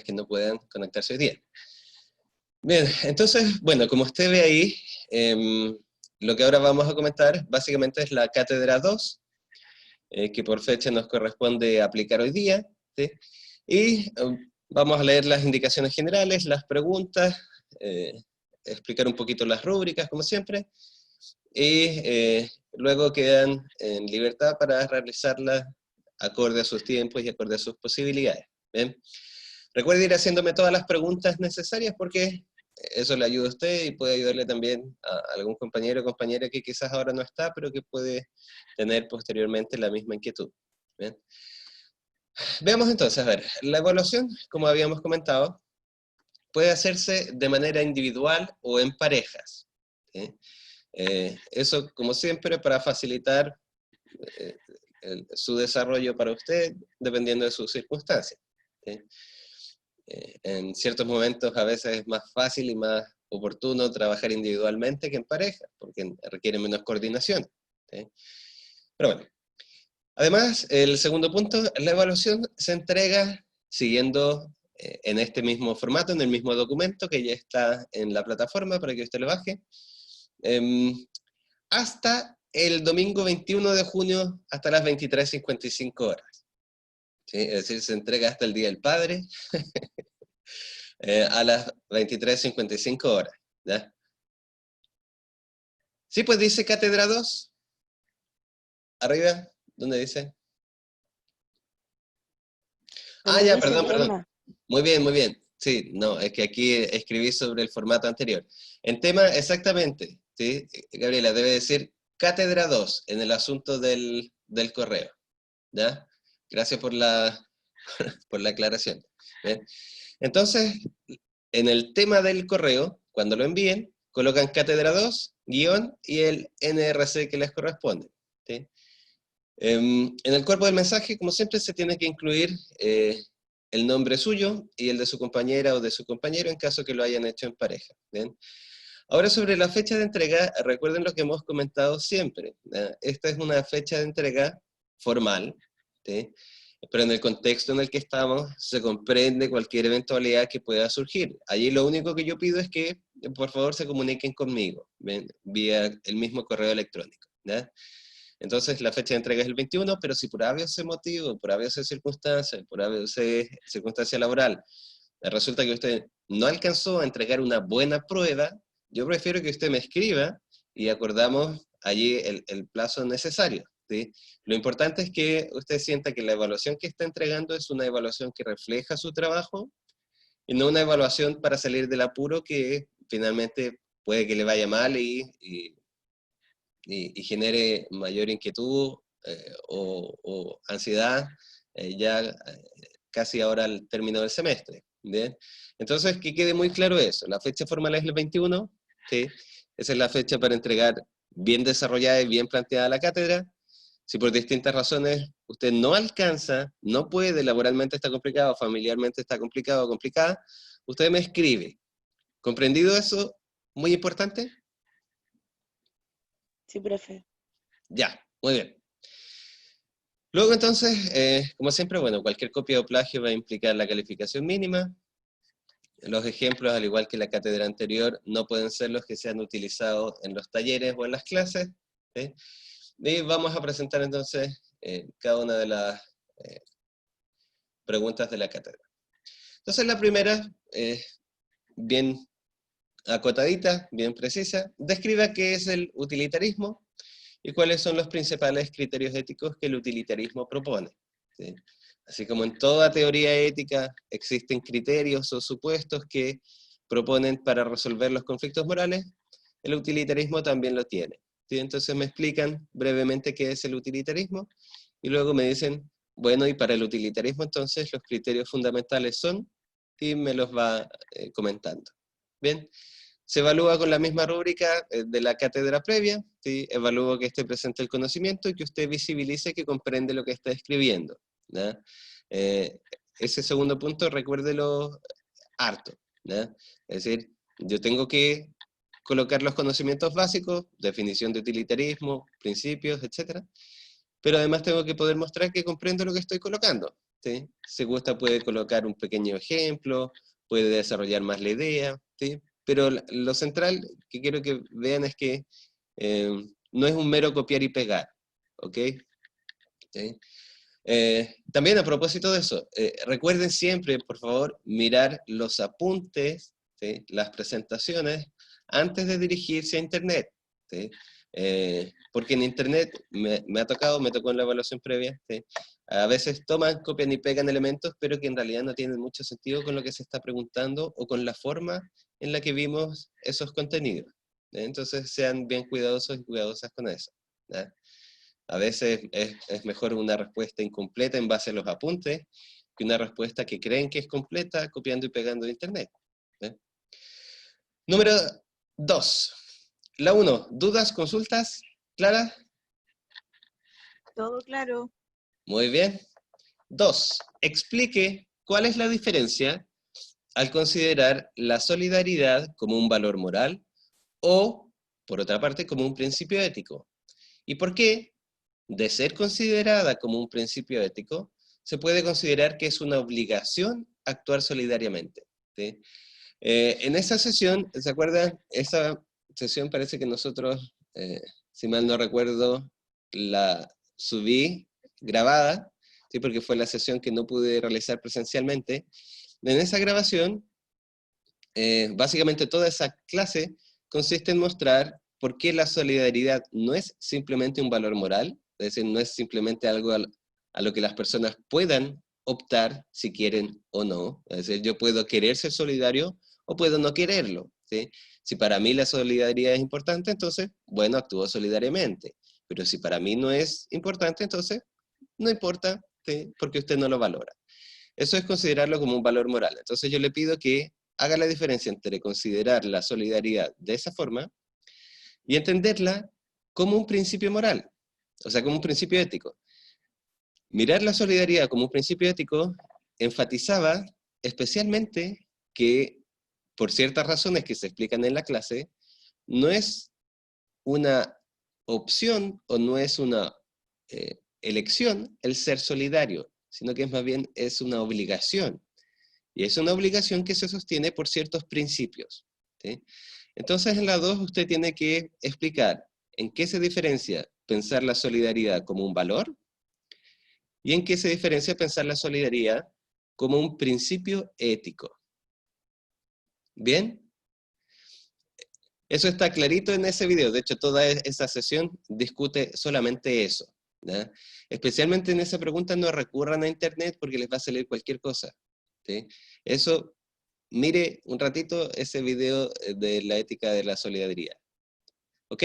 que no puedan conectarse hoy día. Bien, entonces, bueno, como usted ve ahí, lo que ahora vamos a comentar básicamente es la cátedra 2, que por fecha nos corresponde aplicar hoy día, ¿sí? Y vamos a leer las indicaciones generales, las preguntas, explicar un poquito las rúbricas, como siempre, y luego quedan en libertad para realizarlas acorde a sus tiempos y acorde a sus posibilidades. ¿Bien? Recuerde ir haciéndome todas las preguntas necesarias porque eso le ayuda a usted y puede ayudarle también a algún compañero o compañera que quizás ahora no está, pero que puede tener posteriormente la misma inquietud. ¿Bien? Veamos entonces, a ver, la evaluación, como habíamos comentado, puede hacerse de manera individual o en parejas. ¿Sí? Eso, como siempre, para facilitar su desarrollo para usted, dependiendo de sus circunstancias. ¿Sí? En ciertos momentos a veces es más fácil y más oportuno trabajar individualmente que en pareja, porque requiere menos coordinación. ¿Sí? Pero bueno, además, el segundo punto, la evaluación se entrega siguiendo en este mismo formato, en el mismo documento que ya está en la plataforma para que usted lo baje, hasta el domingo 21 de junio hasta las 23:55 horas. ¿Sí? Es decir, se entrega hasta el Día del Padre a las 23:55 horas. ¿Ya? Sí, pues dice Cátedra 2. Arriba, ¿dónde dice? Ah, Donde ya, dice perdón, perdón. tema. Muy bien, muy bien. Sí, no, es que aquí escribí sobre el formato anterior. En tema, exactamente, ¿sí? Gabriela, debe decir Cátedra 2 en el asunto del correo. ¿Ya? Gracias por por la aclaración. ¿Bien? Entonces, en el tema del correo, cuando lo envíen, colocan Cátedra 2, guión y el NRC que les corresponde. ¿Sí? En el cuerpo del mensaje, como siempre, se tiene que incluir el nombre suyo y el de su compañera o de su compañero en caso que lo hayan hecho en pareja. ¿Bien? Ahora sobre la fecha de entrega, recuerden lo que hemos comentado siempre. Esta es una fecha de entrega formal, ¿sí? Pero en el contexto en el que estamos se comprende cualquier eventualidad que pueda surgir. Allí lo único que yo pido es que por favor se comuniquen conmigo, ¿bien? Vía el mismo correo electrónico. ¿Ya? Entonces la fecha de entrega es el 21, pero si por haberse motivo, por haberse circunstancia, por haberse circunstancia laboral, resulta que usted no alcanzó a entregar una buena prueba, yo prefiero que usted me escriba y acordamos allí el plazo necesario. ¿Sí? Lo importante es que usted sienta que la evaluación que está entregando es una evaluación que refleja su trabajo y no una evaluación para salir del apuro que finalmente puede que le vaya mal y genere mayor inquietud o ansiedad ya casi ahora al término del semestre. ¿Bien? Entonces, que quede muy claro eso. La fecha formal es el 21, ¿sí? Esa es la fecha para entregar bien desarrollada y bien planteada la cátedra. Si por distintas razones usted no alcanza, no puede, laboralmente está complicado, familiarmente está complicado o complicada, usted me escribe. ¿Comprendido eso? Muy importante. Sí, profe. Ya, muy bien. Luego entonces, como siempre, bueno, cualquier copia o plagio va a implicar la calificación mínima. Los ejemplos, al igual que la cátedra anterior, no pueden ser los que se han utilizado en los talleres o en las clases. ¿Sí? Y vamos a presentar entonces cada una de las preguntas de la cátedra. Entonces la primera, bien acotadita, bien precisa, describa qué es el utilitarismo y cuáles son los principales criterios éticos que el utilitarismo propone. ¿Sí? Así como en toda teoría ética existen criterios o supuestos que proponen para resolver los conflictos morales, el utilitarismo también lo tiene. ¿Sí? Entonces me explican brevemente qué es el utilitarismo y luego me dicen, bueno, y para el utilitarismo entonces los criterios fundamentales son, y me los va comentando. Bien. Se evalúa con la misma rúbrica de la cátedra previa, ¿sí? Evalúo que esté presente el conocimiento y que usted visibilice que comprende lo que está escribiendo. ¿Ya? Ese segundo punto, recuérdelo harto. ¿Ya? Es decir, yo tengo que colocar los conocimientos básicos, definición de utilitarismo, principios, etc. Pero además tengo que poder mostrar que comprendo lo que estoy colocando. ¿sí? Si gusta puede colocar un pequeño ejemplo, puede desarrollar más la idea, ¿sí? Pero lo central que quiero que vean es que no es un mero copiar y pegar, ¿ok? ¿Sí? También a propósito de eso, recuerden siempre, por favor, mirar los apuntes, ¿sí? Las presentaciones, antes de dirigirse a Internet, ¿sí? Porque en Internet me tocó en la evaluación previa, ¿sí? A veces toman, copian y pegan elementos, pero que en realidad no tienen mucho sentido con lo que se está preguntando o con la forma en la que vimos esos contenidos, ¿sí? Entonces sean bien cuidadosos y cuidadosas con eso, ¿sí? A veces es mejor una respuesta incompleta en base a los apuntes que una respuesta que creen que es completa copiando y pegando de Internet, ¿eh? Número 2. La 1. ¿Dudas, consultas? ¿Clara? Todo claro. Muy bien. 2. Explique cuál es la diferencia al considerar la solidaridad como un valor moral o, por otra parte, como un principio ético. ¿Y por qué? De ser considerada como un principio ético, se puede considerar que es una obligación actuar solidariamente, ¿sí? En esa sesión, ¿se acuerdan? Esa sesión parece que nosotros, si mal no recuerdo, la subí grabada, ¿sí? Porque fue la sesión que no pude realizar presencialmente. En esa grabación, básicamente toda esa clase consiste en mostrar por qué la solidaridad no es simplemente un valor moral, es decir, no es simplemente algo a lo que las personas puedan optar si quieren o no. Es decir, yo puedo querer ser solidario o puedo no quererlo, ¿sí? Si para mí la solidaridad es importante, entonces, bueno, actúo solidariamente. Pero si para mí no es importante, entonces, no importa, ¿sí? Porque usted no lo valora. Eso es considerarlo como un valor moral. Entonces yo le pido que haga la diferencia entre considerar la solidaridad de esa forma y entenderla como un principio moral, o sea, como un principio ético. Mirar la solidaridad como un principio ético enfatizaba especialmente que, por ciertas razones que se explican en la clase, no es una opción o no es una elección el ser solidario, sino que es más bien es una obligación. Y es una obligación que se sostiene por ciertos principios, ¿sí? Entonces en la 2 usted tiene que explicar en qué se diferencia pensar la solidaridad como un valor y en qué se diferencia pensar la solidaridad como un principio ético. ¿Bien? Eso está clarito en ese video. De hecho, toda esa sesión discute solamente eso, ¿ya? Especialmente en esa pregunta no recurran a internet porque les va a salir cualquier cosa, ¿sí? Eso, mire un ratito ese video de la ética de la solidaridad. ¿Ok?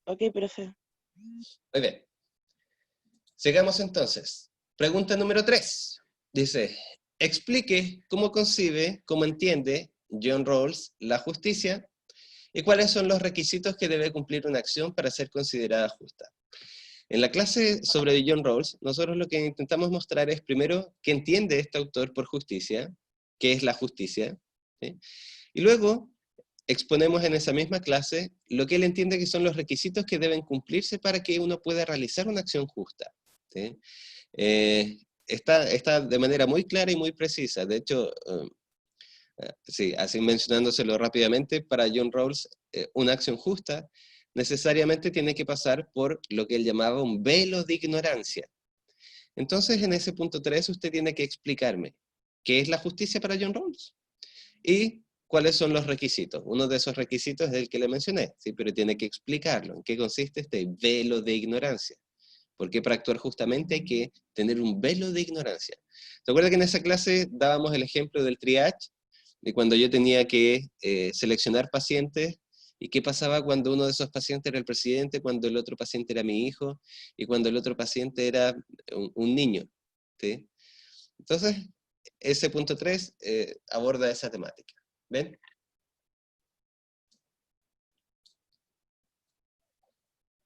Ok, profe. Muy bien. Sigamos entonces. Pregunta número 3. Dice, explique cómo concibe, cómo entiende John Rawls la justicia y cuáles son los requisitos que debe cumplir una acción para ser considerada justa. En la clase sobre John Rawls, nosotros lo que intentamos mostrar es primero qué entiende este autor por justicia, qué es la justicia, ¿sí? Y luego exponemos en esa misma clase lo que él entiende que son los requisitos que deben cumplirse para que uno pueda realizar una acción justa, ¿sí? Está de manera muy clara y muy precisa. De hecho, sí, así mencionándoselo rápidamente, para John Rawls, una acción justa necesariamente tiene que pasar por lo que él llamaba un velo de ignorancia. Entonces, en ese punto 3, usted tiene que explicarme qué es la justicia para John Rawls y cuáles son los requisitos. Uno de esos requisitos es el que le mencioné, ¿sí? Pero tiene que explicarlo, en qué consiste este velo de ignorancia. Porque para actuar justamente hay que tener un velo de ignorancia. ¿Se acuerda que en esa clase dábamos el ejemplo del triage? De cuando yo tenía que seleccionar pacientes, y qué pasaba cuando uno de esos pacientes era el presidente, cuando el otro paciente era mi hijo, y cuando el otro paciente era un niño, ¿sí? Entonces, ese punto 3 aborda esa temática. ¿Ven?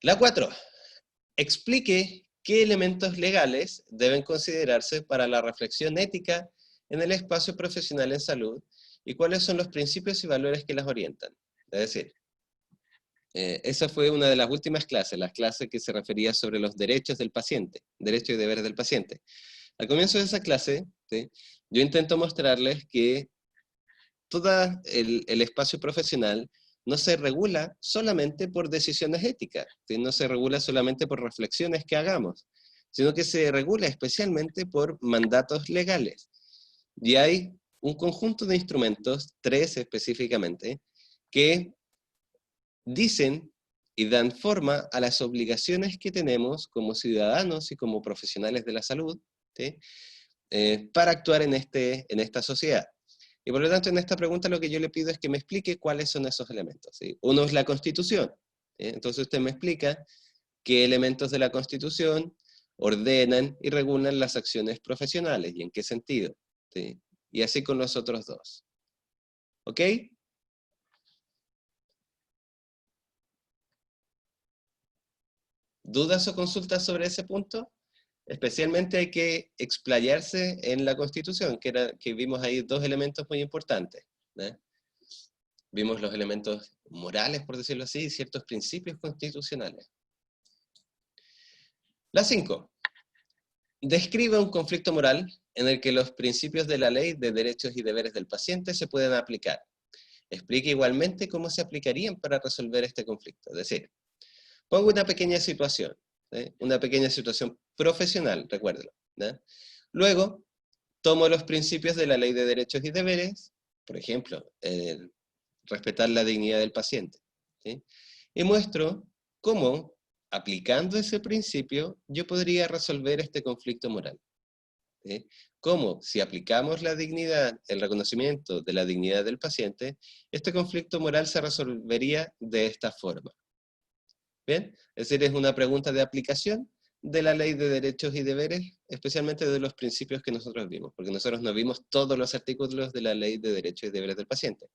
La 4. Explique qué elementos legales deben considerarse para la reflexión ética en el espacio profesional en salud y cuáles son los principios y valores que las orientan. Es decir, esa fue una de las últimas clases, las clases que se refería sobre los derechos del paciente, derechos y deberes del paciente. Al comienzo de esa clase, ¿sí?, yo intento mostrarles que todo el espacio profesional no se regula solamente por decisiones éticas, ¿sí?, no se regula solamente por reflexiones que hagamos, sino que se regula especialmente por mandatos legales. Y hay un conjunto de instrumentos, 3 específicamente, que dicen y dan forma a las obligaciones que tenemos como ciudadanos y como profesionales de la salud, ¿sí?, para actuar en esta sociedad. Y por lo tanto, en esta pregunta lo que yo le pido es que me explique cuáles son esos elementos, ¿sí? Uno es la Constitución, ¿sí? Entonces usted me explica qué elementos de la Constitución ordenan y regulan las acciones profesionales y en qué sentido, ¿sí? Y así con los otros dos. ¿Ok? ¿Dudas o consultas sobre ese punto? Especialmente hay que explayarse en la Constitución, que vimos ahí 2 elementos muy importantes, ¿no? Vimos los elementos morales, por decirlo así, y ciertos principios constitucionales. La 5. Describe un conflicto moral en el que los principios de la ley de derechos y deberes del paciente se pueden aplicar. Explique igualmente cómo se aplicarían para resolver este conflicto. Es decir, pongo una pequeña situación, ¿sí?, una pequeña situación profesional, recuérdelo, ¿no? Luego, tomo los principios de la ley de derechos y deberes, por ejemplo, respetar la dignidad del paciente, ¿sí?, y muestro cómo, aplicando ese principio, yo podría resolver este conflicto moral, ¿sí? Cómo, si aplicamos la dignidad, el reconocimiento de la dignidad del paciente, este conflicto moral se resolvería de esta forma. ¿Bien? Es decir, es una pregunta de aplicación de la ley de derechos y deberes, especialmente de los principios que nosotros vimos, porque nosotros no vimos todos los artículos de la ley de derechos y deberes del paciente,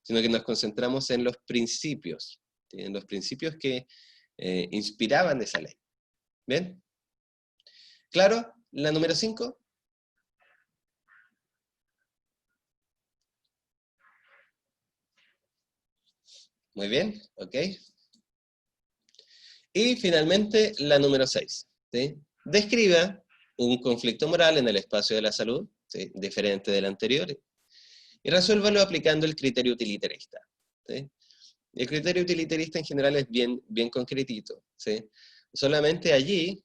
sino que nos concentramos en los principios, ¿sí?, en los principios que inspiraban esa ley. ¿Bien? ¿Claro? La número 5. Muy bien, ok. Y finalmente, la número 6. ¿Sí? Describa un conflicto moral en el espacio de la salud, ¿sí?, diferente del anterior, y resuélvalo aplicando el criterio utilitarista, ¿sí? El criterio utilitarista en general es bien concretito, ¿sí? Solamente allí,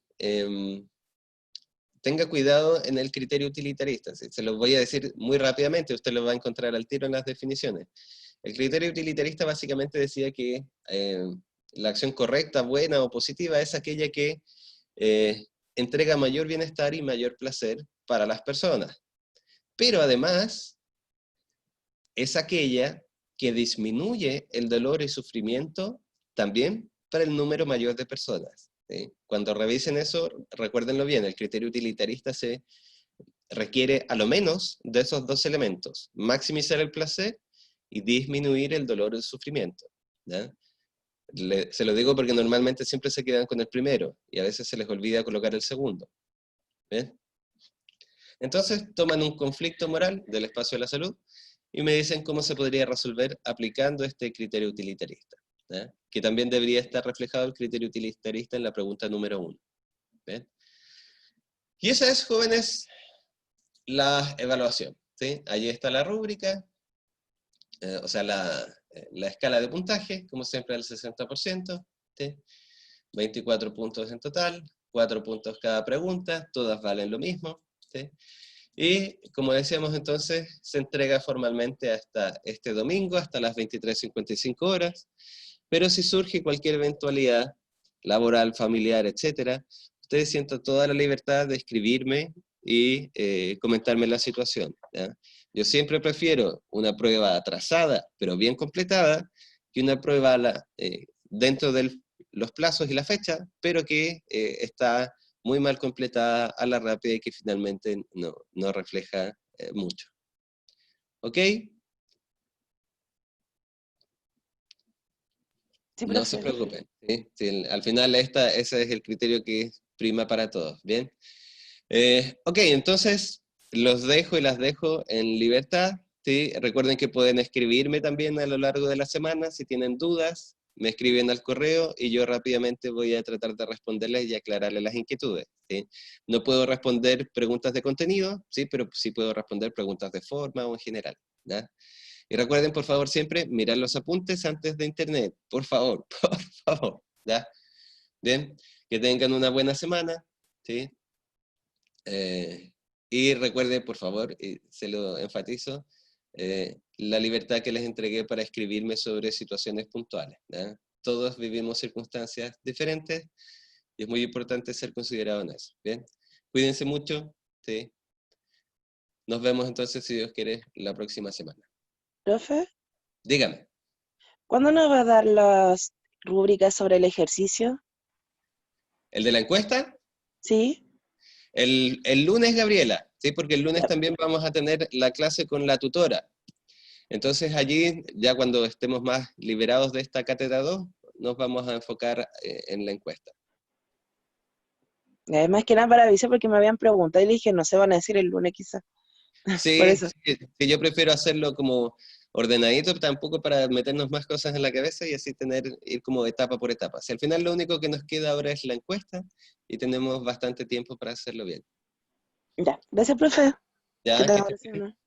tenga cuidado en el criterio utilitarista, ¿sí? Se los voy a decir muy rápidamente, usted lo va a encontrar al tiro en las definiciones. El criterio utilitarista básicamente decía que la acción correcta, buena o positiva es aquella que entrega mayor bienestar y mayor placer para las personas. Pero además, es aquella que disminuye el dolor y sufrimiento también para el número mayor de personas, ¿sí? Cuando revisen eso, recuérdenlo bien, el criterio utilitarista se requiere a lo menos de esos 2 elementos: maximizar el placer y disminuir el dolor y el sufrimiento, ¿ya? Se lo digo porque normalmente siempre se quedan con el primero y a veces se les olvida colocar el segundo. ¿Ven? Entonces toman un conflicto moral del espacio de la salud y me dicen cómo se podría resolver aplicando este criterio utilitarista, ¿ya?, que también debería estar reflejado el criterio utilitarista en la pregunta número 1. ¿Ven? Y esa es, jóvenes, la evaluación, ¿sí? Allí está la rúbrica, o sea, la escala de puntaje, como siempre, al 60%, ¿sí? 24 puntos en total, 4 puntos cada pregunta, todas valen lo mismo, ¿sí? Y, como decíamos entonces, se entrega formalmente hasta este domingo, hasta las 23:55 horas, pero si surge cualquier eventualidad laboral, familiar, etcétera, ustedes sientan toda la libertad de escribirme y comentarme la situación, ¿ya? Yo siempre prefiero una prueba atrasada, pero bien completada, que una prueba dentro de los plazos y la fecha, pero que está muy mal completada a la rápida y que finalmente no refleja mucho. ¿Ok? Sí, No se profe. preocupen, ¿sí? Sí, al final ese es el criterio que prima para todos, ¿bien? Ok, entonces los dejo y las dejo en libertad, ¿sí? Recuerden que pueden escribirme también a lo largo de la semana si tienen dudas, me escriben al correo y yo rápidamente voy a tratar de responderles y aclararles las inquietudes, ¿sí? No puedo responder preguntas de contenido, ¿sí? Pero sí puedo responder preguntas de forma o en general, ¿ya? Y recuerden, por favor, siempre mirar los apuntes antes de internet, por favor, por favor, ¿ya? Bien, que tengan una buena semana, ¿sí? Y recuerden, por favor, y se lo enfatizo, la libertad que les entregué para escribirme sobre situaciones puntuales, ¿ya? Todos vivimos circunstancias diferentes y es muy importante ser considerado en eso, ¿bien? Cuídense mucho, ¿sí? Nos vemos entonces, si Dios quiere, la próxima semana. Profe, Dígame. ¿cuándo nos va a dar las rúbricas sobre el ejercicio? ¿El de la encuesta? ¿Sí? El lunes, Gabriela, ¿sí? Porque el lunes Ya, también vamos a tener la clase con la tutora. Entonces allí, ya cuando estemos más liberados de esta cátedra 2, nos vamos a enfocar en la encuesta. más que nada para avisar porque me habían preguntado y le dije, no se van a decir el lunes quizás. Por Sí, eso. sí, sí, yo prefiero hacerlo como ordenadito, tampoco para meternos más cosas en la cabeza y así ir como etapa por etapa. Si al final lo único que nos queda ahora es la encuesta y tenemos bastante tiempo para hacerlo bien. Ya, gracias, profe. Que Ya, que tenga estés buena bien. semana.